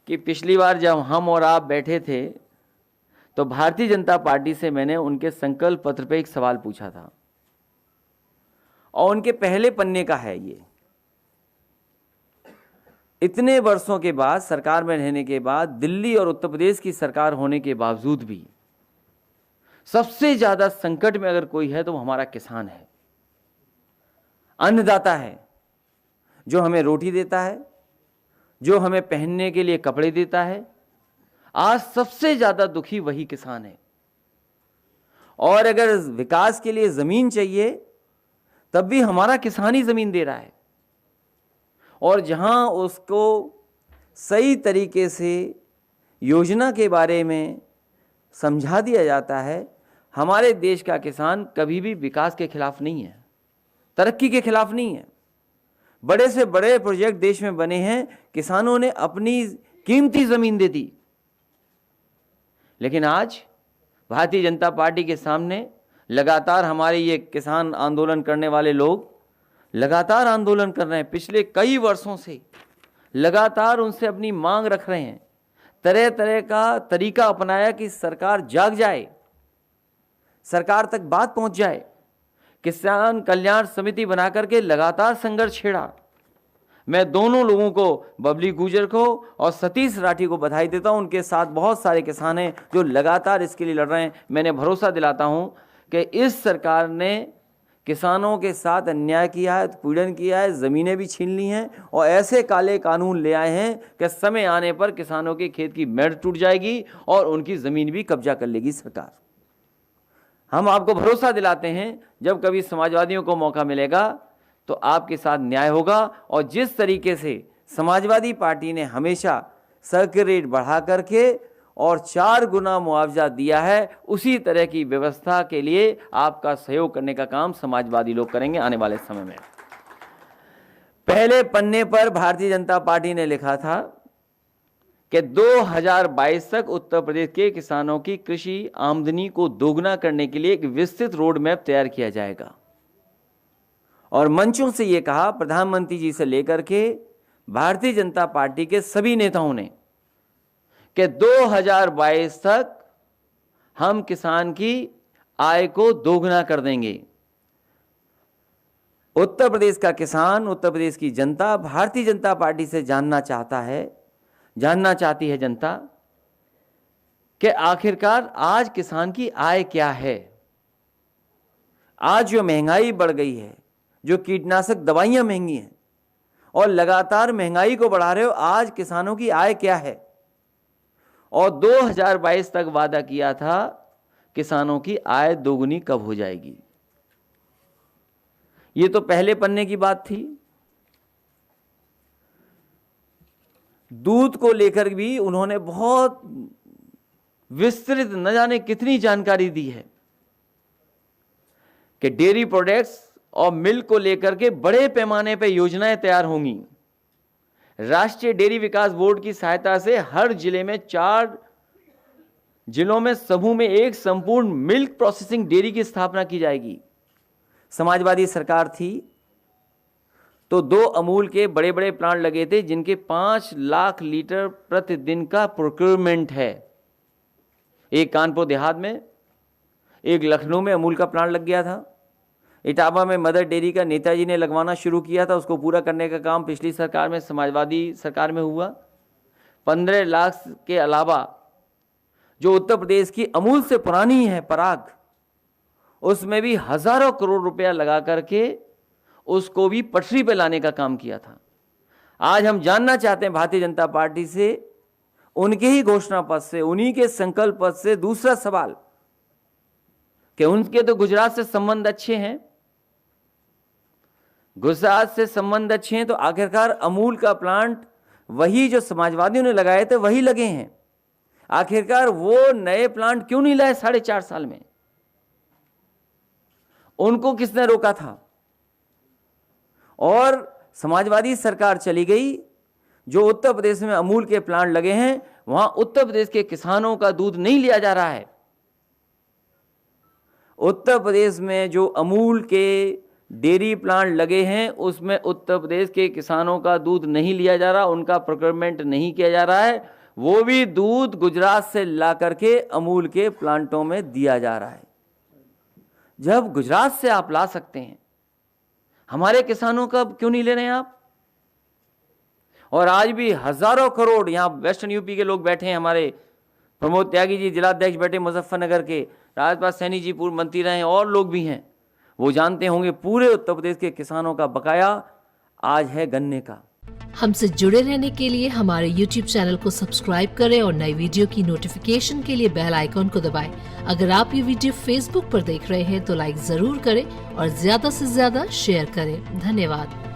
कि पिछली बार जब हम और आप बैठे थे तो भारतीय जनता पार्टी से मैंने उनके संकल्प पत्र पे एक सवाल पूछा था और उनके पहले पन्ने का है ये। इतने वर्षों के बाद, सरकार में रहने के बाद, दिल्ली और उत्तर प्रदेश की सरकार होने के बावजूद भी सबसे ज्यादा संकट में अगर कोई है तो वो हमारा किसान है, अन्नदाता है, जो हमें रोटी देता है, जो हमें पहनने के लिए कपड़े देता है। आज सबसे ज्यादा दुखी वही किसान है। और अगर विकास के लिए जमीन चाहिए तब भी हमारा किसान ही जमीन दे रहा है। और जहां उसको सही तरीके से योजना के बारे में समझा दिया जाता है, हमारे देश का किसान कभी भी विकास के खिलाफ नहीं है, तरक्की के खिलाफ नहीं है। बड़े से बड़े प्रोजेक्ट देश में बने हैं, किसानों ने अपनी कीमती जमीन दे दी। लेकिन आज भारतीय जनता पार्टी के सामने लगातार हमारे ये किसान आंदोलन करने वाले लोग लगातार आंदोलन कर रहे हैं। पिछले कई वर्षों से लगातार उनसे अपनी मांग रख रहे हैं, तरह तरह का तरीका अपनाया कि सरकार जाग जाए, सरकार तक बात पहुंच जाए। किसान कल्याण समिति बना करके लगातार संघर्ष छेड़ा। मैं दोनों लोगों को, बबली गुर्जर को और सतीश राठी को बधाई देता हूं। उनके साथ बहुत सारे किसान हैं जो लगातार इसके लिए लड़ रहे हैं। मैंने भरोसा दिलाता हूं कि इस सरकार ने किसानों के साथ अन्याय किया है, उत्पीड़न किया है, ज़मीनें भी छीन ली हैं और ऐसे काले कानून ले आए हैं कि समय आने पर किसानों के खेत की मेड़ टूट जाएगी और उनकी ज़मीन भी कब्जा कर लेगी सरकार। हम आपको भरोसा दिलाते हैं, जब कभी समाजवादियों को मौका मिलेगा तो आपके साथ न्याय होगा। और जिस तरीके से समाजवादी पार्टी ने हमेशा सर्किल रेट बढ़ा करके और 4 गुना मुआवजा दिया है, उसी तरह की व्यवस्था के लिए आपका सहयोग करने का काम समाजवादी लोग करेंगे आने वाले समय में। पहले पन्ने पर भारतीय जनता पार्टी ने लिखा था कि 2022 तक उत्तर प्रदेश के किसानों की कृषि आमदनी को दोगुना करने के लिए एक विस्तृत रोड मैप तैयार किया जाएगा। और मंचों से यह कहा, प्रधानमंत्री जी से लेकर के भारतीय जनता पार्टी के सभी नेताओं ने, कि 2022 तक हम किसान की आय को दोगुना कर देंगे। उत्तर प्रदेश का किसान, उत्तर प्रदेश की जनता भारतीय जनता पार्टी से जानना चाहती है जनता कि आखिरकार आज किसान की आय क्या है। आज जो महंगाई बढ़ गई है, जो कीटनाशक दवाइयां महंगी हैं और लगातार महंगाई को बढ़ा रहे हो, आज किसानों की आय क्या है। और 2022 तक वादा किया था किसानों की आय दोगुनी कब हो जाएगी। ये तो पहले पन्ने की बात थी। दूध को लेकर भी उन्होंने बहुत विस्तृत न जाने कितनी जानकारी दी है कि डेयरी प्रोडक्ट्स और मिल्क को लेकर के बड़े पैमाने पर योजनाएं तैयार होंगी। राष्ट्रीय डेयरी विकास बोर्ड की सहायता से हर जिले में 4 जिलों में समूह में एक संपूर्ण मिल्क प्रोसेसिंग डेयरी की स्थापना की जाएगी। समाजवादी सरकार थी तो 2 अमूल के बड़े बड़े प्लांट लगे थे जिनके 5 लाख लीटर प्रतिदिन का प्रोक्योरमेंट है। एक कानपुर देहात में, एक लखनऊ में अमूल का प्लांट लग गया था। इटावा में मदर डेयरी का नेताजी ने लगवाना शुरू किया था, उसको पूरा करने का काम पिछली सरकार में, समाजवादी सरकार में हुआ। 15 लाख के अलावा जो उत्तर प्रदेश की अमूल से पुरानी है पराग, उसमें भी हजारों करोड़ रुपया लगा करके उसको भी पटरी पे लाने का काम किया था। आज हम जानना चाहते हैं भारतीय जनता पार्टी से, उनके ही घोषणा पत्र से, उन्हीं के संकल्प पत्र से दूसरा सवाल कि उनके तो गुजरात से संबंध अच्छे हैं, गुजरात से संबंध अच्छे हैं तो आखिरकार अमूल का प्लांट वही जो समाजवादियों ने लगाए थे वही लगे हैं। आखिरकार वो नए प्लांट क्यों नहीं लाए 4.5 साल में? उनको किसने रोका था? और समाजवादी सरकार चली गई। जो उत्तर प्रदेश में अमूल के प्लांट लगे हैं वहां उत्तर प्रदेश के किसानों का दूध नहीं लिया जा रहा है। उत्तर प्रदेश में जो अमूल के डेयरी प्लांट लगे हैं उसमें उत्तर प्रदेश के किसानों का दूध नहीं लिया जा रहा, उनका प्रोक्योरमेंट नहीं किया जा रहा है, वो भी दूध गुजरात से ला करके अमूल के प्लांटों में दिया जा रहा है। जब गुजरात से आप ला सकते हैं, हमारे किसानों का क्यों नहीं ले रहे हैं आप? और आज भी हजारों करोड़, यहां वेस्टर्न यूपी के लोग बैठे हैं, हमारे प्रमोद त्यागी जी जिलाध्यक्ष बैठे मुजफ्फरनगर के, राजपाल सैनी जी पूर्व मंत्री रहे, और लोग भी हैं, वो जानते होंगे पूरे उत्तर प्रदेश के किसानों का बकाया आज है गन्ने का। हमसे जुड़े रहने के लिए हमारे YouTube चैनल को सब्सक्राइब करें और नई वीडियो की नोटिफिकेशन के लिए बेल आइकॉन को दबाएं। अगर आप ये वीडियो Facebook पर देख रहे हैं तो लाइक जरूर करें और ज्यादा से ज्यादा शेयर करें। धन्यवाद।